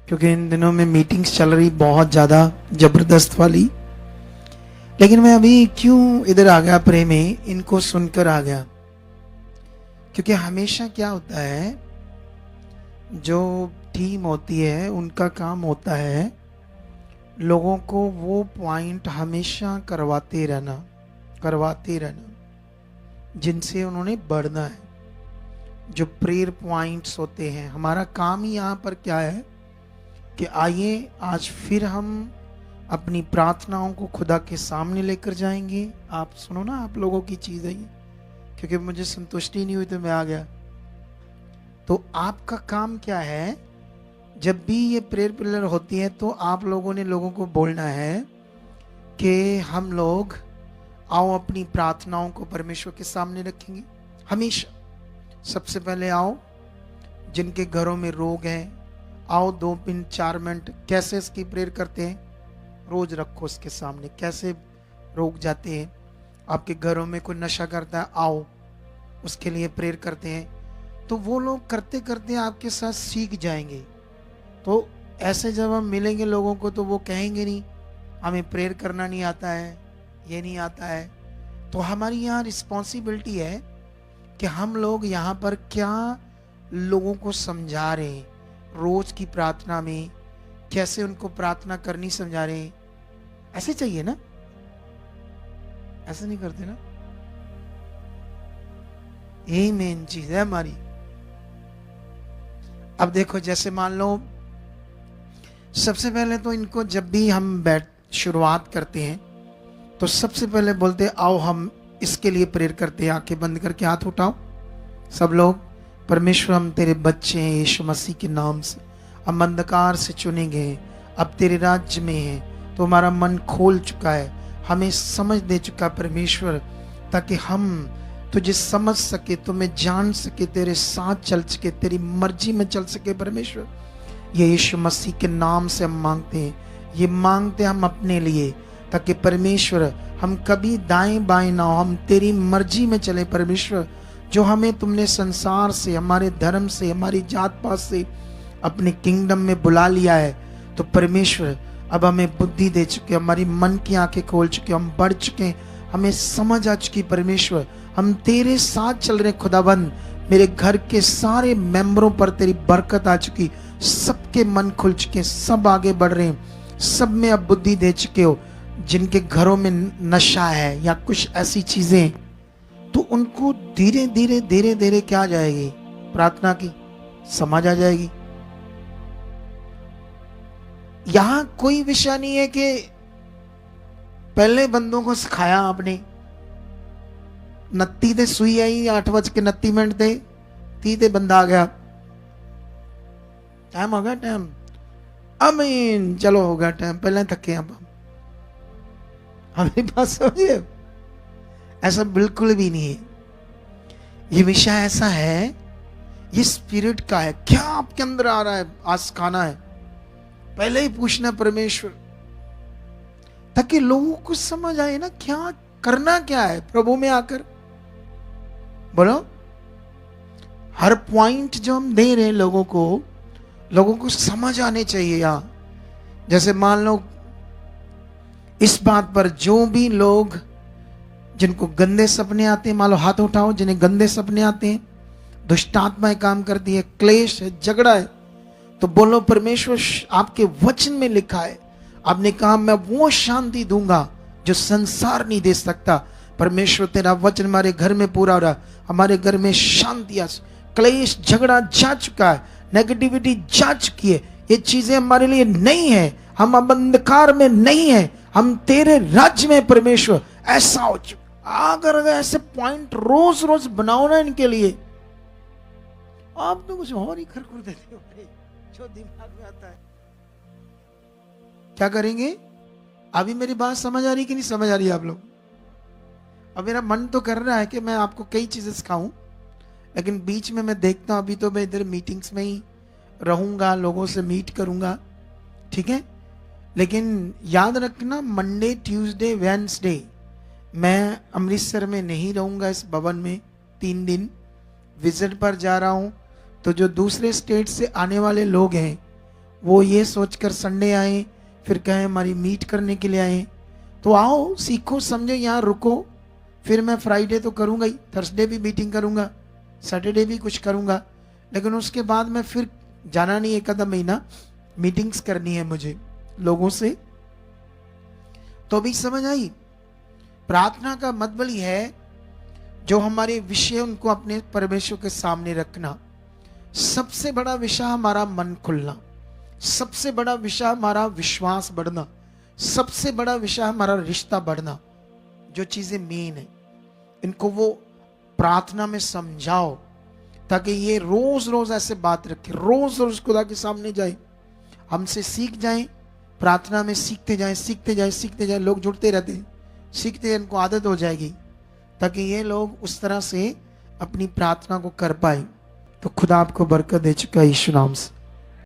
क्योंकि इन दिनों में मीटिंग्स चल रही बहुत ज़्यादा ज़बरदस्त वाली। लेकिन मैं अभी क्यों इधर आ गया प्रे में, इनको सुनकर आ गया, क्योंकि हमेशा क्या होता है, जो टीम होती है उनका काम होता है लोगों को वो पॉइंट हमेशा करवाते रहना जिनसे उन्होंने बढ़ना है। जो प्रेयर पॉइंट्स होते हैं, हमारा काम ही यहाँ पर क्या है कि आइए आज फिर हम अपनी प्रार्थनाओं को खुदा के सामने लेकर जाएंगे। आप सुनो ना, आप लोगों की चीज़ है ये, क्योंकि मुझे संतुष्टि नहीं हुई तो मैं आ गया। तो आपका काम क्या है, जब भी ये प्रेयर पिलर होती है तो आप लोगों ने लोगों को बोलना है कि हम लोग आओ अपनी प्रार्थनाओं को परमेश्वर के सामने रखेंगे। हमेशा सबसे पहले आओ, जिनके घरों में रोग हैं, आओ 2 मिनट 4 मिनट कैसे इसकी प्रेयर करते हैं, रोज रखो उसके सामने, कैसे रोग जाते हैं। आपके घरों में कोई नशा करता है, आओ उसके लिए प्रेयर करते हैं। तो वो लोग करते करते आपके साथ सीख जाएंगे। तो ऐसे जब हम मिलेंगे लोगों को तो वो कहेंगे नहीं हमें प्रेयर करना नहीं आता है, ये नहीं आता है। तो हमारी यहाँ रिस्पॉन्सिबिलिटी है कि हम लोग यहाँ पर क्या लोगों को समझा रहे हैं, रोज की प्रार्थना में कैसे उनको प्रार्थना करनी समझा रहे हैं। ऐसे चाहिए ना, ऐसा नहीं करते ना। यही मेन चीज है हमारी। अब देखो, जैसे मान लो सबसे पहले तो इनको जब भी हम शुरुआत करते हैं तो सबसे पहले बोलते आओ हम इसके लिए प्रेयर करते हैं। आंखें बंद करके हाथ उठाओ सब लोग। परमेश्वर, हम तेरे बच्चे हैं, यीशु मसीह के नाम से हम अंधकार से चुने गए, अब तेरे राज्य में हैं। तो हमारा मन खोल चुका है, हमें समझ दे चुका परमेश्वर, ताकि हम तुझे समझ सके, तुम्हें जान सके, तेरे साथ चल सके, तेरी मर्जी में चल सके। परमेश्वर, ये यीशु मसीह के नाम से हम मांगते हैं, ये मांगते हम अपने लिए, ताकि परमेश्वर हम कभी दाएं बाएं ना हो, हम तेरी मर्जी में चले। परमेश्वर, जो हमें तुमने संसार से, हमारे धर्म से, हमारी जात पात से अपने किंगडम में बुला लिया है, तो परमेश्वर अब हमें बुद्धि दे चुके, हमारी मन की आंखें खोल चुके, हम बढ़ चुके, हमें समझ आ चुकी। परमेश्वर, हम तेरे साथ चल रहे खुदाबंद। मेरे घर के सारे मेंबरों पर तेरी बरकत आ चुकी, सबके मन खुल चुके, सब आगे बढ़ रहे हैं, सब में अब बुद्धि दे चुके हो। जिनके घरों में नशा है या कुछ ऐसी चीजें, तो उनको धीरे धीरे धीरे धीरे क्या आ जाएगी, प्रार्थना की समझ आ जाएगी। यहां कोई विषय नहीं है कि पहले बंदों को सिखाया आपने, 29 ते सुई आई, 8:29 थे, 30 ते बंदा आ गया, टाइम हो गया, टाइम अमीन, चलो हो गया टाइम, पहले थके अब हमारी बात समझिए। ऐसा बिल्कुल भी नहीं है। ये विषय ऐसा है, ये स्पिरिट का है। क्या आपके अंदर आ रहा है, आज खाना है, पहले ही पूछना परमेश्वर, ताकि लोगों को समझ आए ना क्या करना क्या है प्रभु में आकर। बोलो, हर पॉइंट जो हम दे रहे हैं लोगों को समझ आने चाहिए। यहाँ जैसे मान लो इस बात पर, जो भी लोग जिनको गंदे सपने आते हैं, मान लो हाथ उठाओ, जिन्हें गंदे सपने आते हैं, दुष्टात्माएं काम करती है, क्लेश है, झगड़ा है, तो बोलो परमेश्वर, आपके वचन में लिखा है, आपने कहा मैं वो शांति दूंगा जो संसार नहीं दे सकता। परमेश्वर, तेरा वचन हमारे घर में पूरा हो रहा, हमारे घर में शांति, क्लेश झगड़ा जा चुका है, नेगेटिविटी जा चुकी है, ये चीजें हमारे लिए नहीं है, हम अब अंधकार में नहीं है, हम तेरे राज्य में। परमेश्वर, ऐसा हो चुका। अगर ऐसे पॉइंट रोज रोज बनाओ ना इनके लिए, आप तो कुछ और ही खरखुर देते हो जो दिमाग में आता है। क्या करेंगे? अभी मेरी बात समझ आ रही कि नहीं समझ आ रही है आप लोग? अब मेरा मन तो कर रहा है कि मैं आपको कई चीजें सिखाऊं, लेकिन बीच में मैं देखता हूं, अभी तो मैं इधर मीटिंग्स में ही रहूंगा, लोगों से मीट करूंगा, ठीक है। लेकिन याद रखना, मंडे ट्यूसडे वेडनेसडे मैं अमृतसर में नहीं रहूंगा, इस भवन में 3 दिन विजिट पर जा रहा हूं। तो जो दूसरे स्टेट से आने वाले लोग हैं वो ये सोचकर संडे आए फिर कहें हमारी मीट करने के लिए आए, तो आओ सीखो समझो, यहाँ रुको। फिर मैं फ्राइडे तो करूँगा ही, थर्सडे भी मीटिंग करूँगा, सैटरडे भी कुछ करूँगा, लेकिन उसके बाद मैं फिर जाना नहीं, एक आधा महीना मीटिंग्स करनी है मुझे लोगों से। तो अभी समझ आई, प्रार्थना का मतलब ही है जो हमारे विषय उनको अपने परमेश्वर के सामने रखना। सबसे बड़ा विषय हमारा मन खुलना, सबसे बड़ा विषय हमारा विश्वास बढ़ना, सबसे बड़ा विषय हमारा रिश्ता बढ़ना। जो चीजें मेन है इनको वो प्रार्थना में समझाओ, ताकि ये रोज रोज ऐसे बात रखे, रोज रोज खुदा के सामने जाए, हमसे सीख जाएं, प्रार्थना में सीखते जाएं, सीखते जाएं, सीखते जाएं। लोग जुड़ते रहते हैं, सीखते इनको आदत हो जाएगी, ताकि ये लोग उस तरह से अपनी प्रार्थना को कर पाए। तो खुदा आपको बरकत दे चुका है यीशु नाम से।